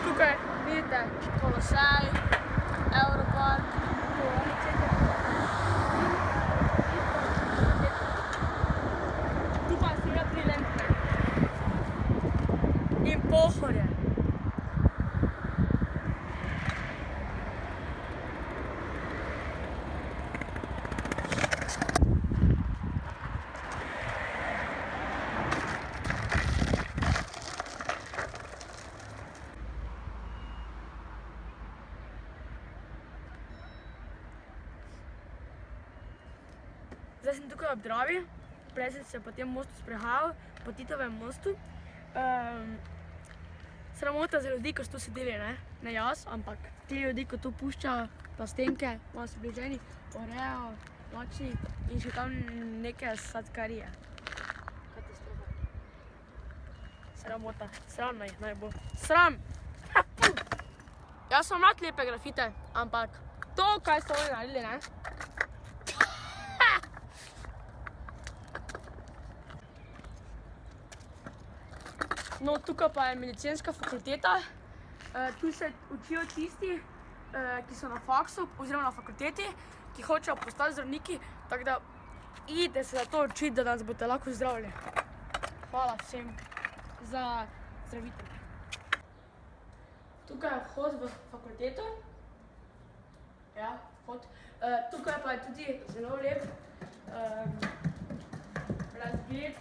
Tukaj vidite Kolosej, Europark, tu pa seveda Tridentne in Pohorje. Zdaj sem tukaj ob Dravi, prej sem se po tem mostu sprehajal, po Titovem mostu. Sramota za ljudi, ko so tu sedeli, ne jaz, ampak ti ljudi, ko tu puščajo plastenke, malo so bliženi, Oreo, lačni in še tam neke sladkarije. Katastrofa. Sramota, sram naj bo. Sram! Jaz sem rad lepe grafite, ampak to, kaj so oni naredili, ne? No, tukaj pa je medicinska fakulteta. Tu se učijo tisti, ki so na faksu oziroma na fakulteti, ki hočejo postati zdravniki, tako da idite se za to učiti, da nas boste lahko zdravili. Hvala vsem za zdravitelje. Tukaj je vhod v fakulteto. Ja, vhod. Tukaj pa je tudi zelo lep razgled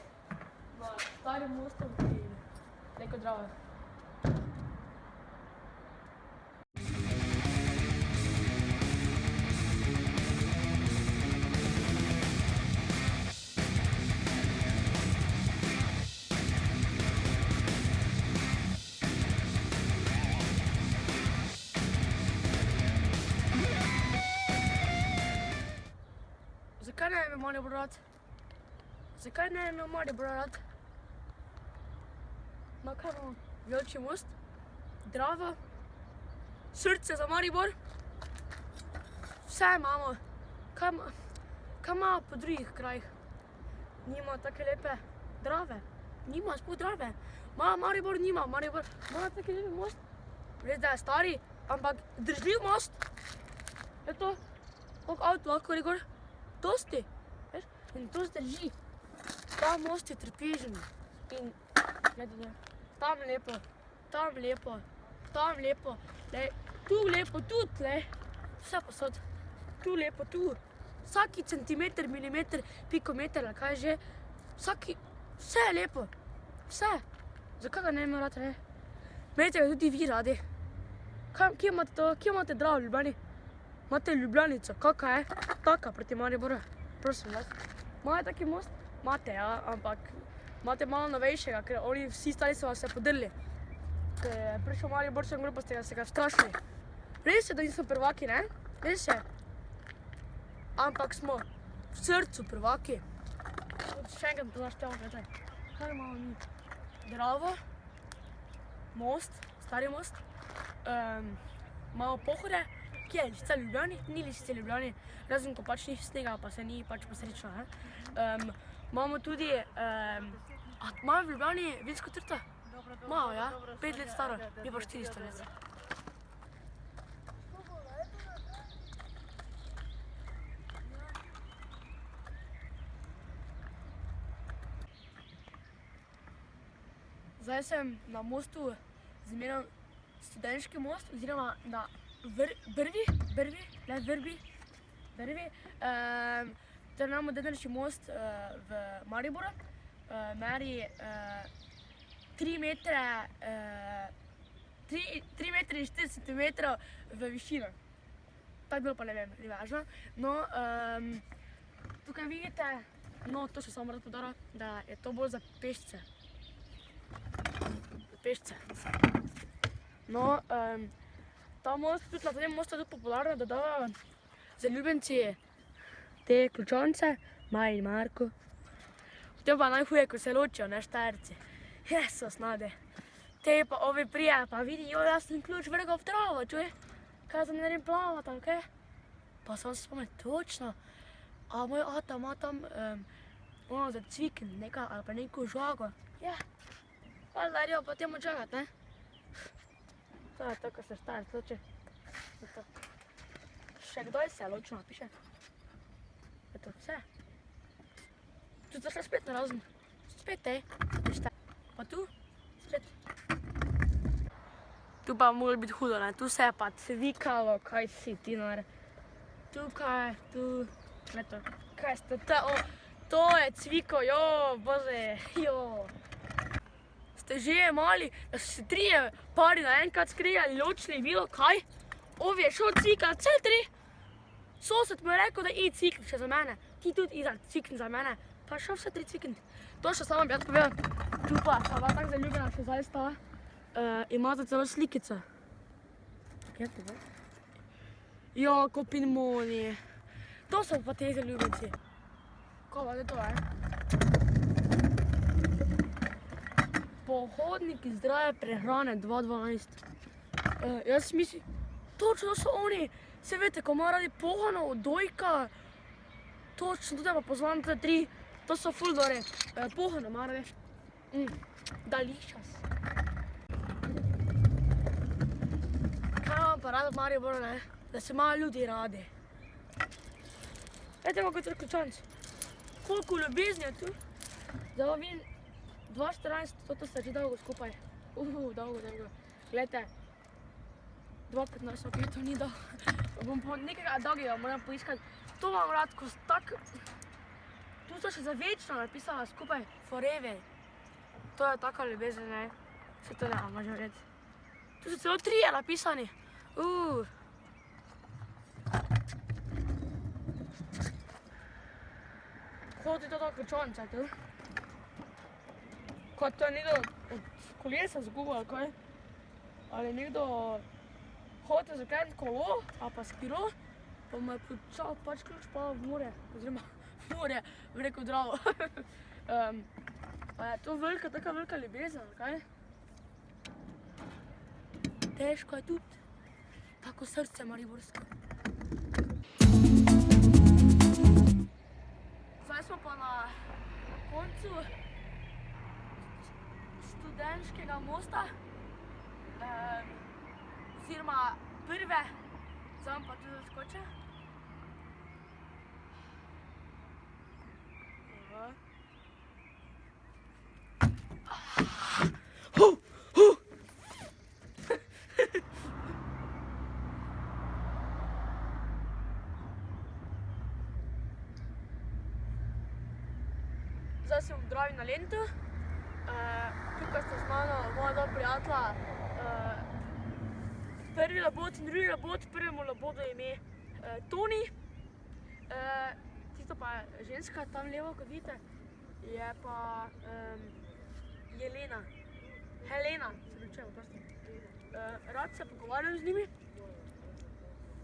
na starim mostom in reko Drave. Zakaj ne bi Maribor rad? Zakaj ne bi Maribor rad? No, kaj imamo? Vjoči most, Drava, srce za Maribor. Vse imamo. Kaj imamo po drugih krajih? Nima take lepe Drave. Nima spod Drave. Maribor nima. Maribor ima take lepe most. Res, da je stari, ampak držljiv most. Je to, koliko avto lahko gre gor? Dosti. In to zdrži. Ta most je trpežen. In gledajte, tam lepo, tam lepo, tam lepo, tu lepo, tudi, vse posod, tu lepo, tu. Vsaki centimeter, milimeter, pikometer, ali kaj že, vse je lepo, vse. Zakaj ga ne imam rad, ne? Imejte ga tudi vi radi. Kje imate to, kje imate Dravo v Ljubljani? Imate Ljubljanico, kakva je? Taka proti Mariboru, prosim vas. Imate taki most? Imate, ja, ampak imate malo novejšega, ker oni vsi stari so vas se podrli. Ko je prišel Mariborčan gor, pa ste se ga strašili. Res je, da nismo prvaki, ne? Res je. Ampak smo v srcu prvaki. Še enkrat to naštevam, gledaj. Kaj imamo mi? Dravo, most, stari most. Imamo Pohorje, ki je Liščica Ljubljani, ni Liščice Ljubljani, razen ko pač ni snega, pa se ni pač posrečno, ne? Imamo tudi, imajo v Ljubljani vinsko trto? Imajo, ja, 5 let staro, je pa 400 let. Zdaj sem na mostu zmerom Studenški most, oziroma na Vrbi. To je najmodernejši most v Mariboru. Meri 3 metre in 40 centimetrov v višino. Tako bilo pa ne vem, ni važno. No, tukaj vidite, no, to še samo rad poudaril, da je to bolj za pešce. No, ta most, tudi na tem mostu je tudi popularno, da dajo zaljubljenci te ključavnice, Maji in Marku. Potem pa najhuje, ko se ločijo, ne, Štajerci. Jezus, nade. Te pa ovi prije, pa vidi, joj, jaz sem ključ vrgal v travo, čuj. Kaj za ne plavati, ali kaj? Pa sam se spomnim, točno. A moj ata ima tam ono za cviken, ali pa neko žago. Ja. Hvala, da je pa temu čakati, ne? To je to, ko se Štajerc loči. Še kdaj se je ločil, napiše. Je to vse. Tu so šla spet narazen. Spet, Pa tu, spet. Tu pa mora biti hudo, ne? Tu se je pa cvikalo, kaj si ti nare. Tukaj, tu, eto, kaj ste to je cviko, bože, Ste že mali, da so se 3 pari naenkrat skrijali, ločili, bilo kaj? Ovi je šel cvikati, vse 3. Sosed mu je rekel, da id cvikni še za mene. Ti tudi id cvikni za mene. Pa je šel vse 3 cvikniti. To še samo bi jaz povedal. Tu pa, sta bila tako zaljubljena, še zdaj sta. Imate celo slikico. Kje je to? Jakob in Moni. To so pa te zaljubljenci. Kaj pa je to, Pohodniki zdrave prehrane 2012. Jaz mislim, točno so oni. Se veste, ko ima radi pohano, odojka. Točno, tudi pa pozvam te 3. To so ful dore. Pohano ima radi. Delicious. Kaj imam pa rada v Mariboru, ne? Da se imajo ljudi radi. Vete, kako je Trklčanc. Koliko ljubezni je tu. Zdaj vidim 2014, to ste že dolgo skupaj. Dolgo. Glejte, 2015, ok, to ni dolgo. Bom po nekega dolgega moram poiskati. To imam rad, ko tak... Tu so še za večno napisala skupaj, forever. To je taka ljubezen, ne? Se to ne može reči. Tu so celo 3 napisani. Hodi to Trklčanca, tu. Kot to je nekdo od kolesa zgubil, ali kaj? Ali nekdo hotel zakleniti kolo, ali pa skiro, pa mu je pač ključ pa v morje, oziroma v morje, v reko Dravo. Pa je to taka velika ljubezen, ali kaj? Težko je tudi. Tako srce mariborsko. Zdaj smo pa na koncu Študentskega mosta, oziroma prve, zdaj pa tudi skoče. Zdaj sem v Dravi na Lentu. Tukaj sta z mano moja dva prijatelja. Prvi labod in drugi labod. Prvemu labodu je ime Toni. Tisto pa je ženska, tam levo, kot vidite, je pa Jelena. Helena, se pričujem, prosti. Rad se pogovarjam z njimi.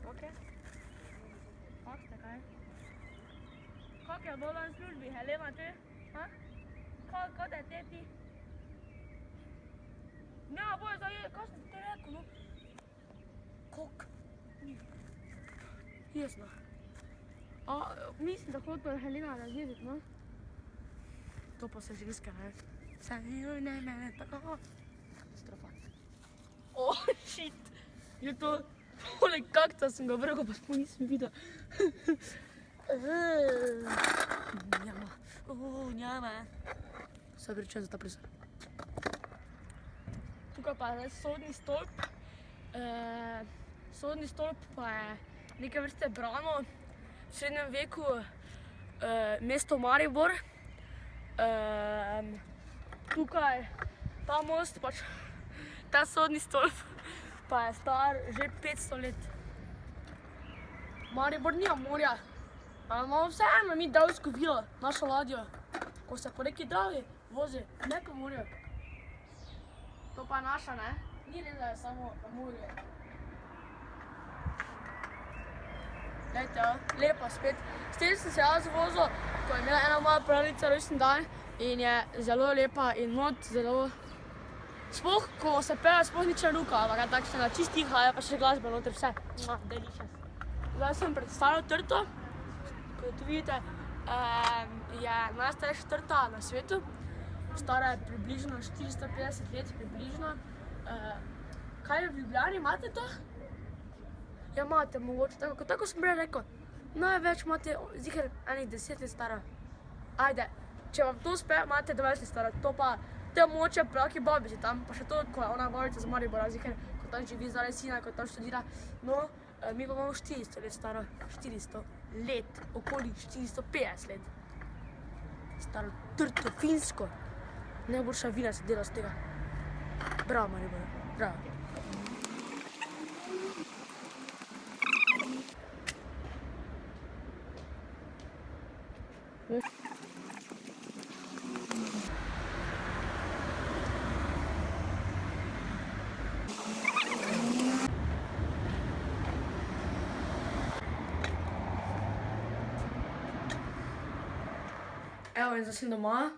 Ok. Kako ste, kaj? Kako je bilo dan v službi, Helena, te? Kako da je te ti? Ne, boje zdaj je, kaj sem ti rekel, no? Kak? Jasno. Mislim, da hotel Helena razjeziti, no? To pa se ženske, ne? Vse, ne, tako. Katastrofa. Shit. Je to, poleg kakta sem ga vrgel, pa sploh nisem videl. Njama. Se pričujem za ta prizor. Tukaj pa je sodni stolp. Sodni stolp pa je neke vrste brano v srednjem veku mesto Maribor. Tukaj ta most, pač ta sodni stolp pa je star že 500 let. Maribor nima morja. Imamo vseeno mi Dravsko vilo, našo ladjo, ko se po reki Dravi vozi, ne po morju. To pa je naša, ne? Ni res, da je samo morje. Glejte, lepa spet. S tem sem se jaz vozil, ko je imela ena moja pravljica rojstni dan in je zelo lepa in not zelo... Sploh, ko se peva, sploh nič ne ruka, ampak je takšna čist tiha, je pa še glasba noter, vse. Delicious. Zdaj sem predstavljal trto. Kot vidite, je najstarejša trta na svetu. Stara je približno 450 let, približno. Kaj v Ljubljani imate to? Ja, imate mogoče, tako sem prej rekel. Največ imate ziher enih 10 let stara. Ajde, če vam to uspe, imate 20 let stara. To pa, te moče praki babici tam, pa še to, ko je ona babica z Maribora, ziher, ko tam živi zdaj sina, ko tam študira. No, mi pa imamo 400 let stara. 400 let, okoli 450 let. Staro trto, finsko. Najboljša vina se dela z tega. Bravo, Maribor, bravo. Evo, in zdaj sem doma.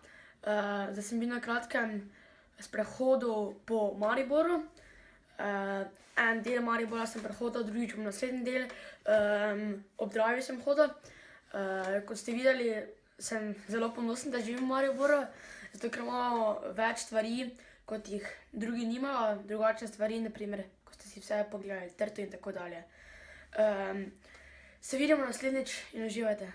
Zdaj sem bil na kratkem sprehodu po Mariboru. En del Maribora sem prehodil, drugič bom naslednji del. Ob Dravi sem hodil. Kot ste videli, sem zelo ponosen, da živim v Mariboru, zato ker imamo več stvari, kot jih drugi nimajo, drugačne stvari, na primer, ko ste si vse pogledali, Trto in tako dalje. Se vidimo naslednjič in uživajte.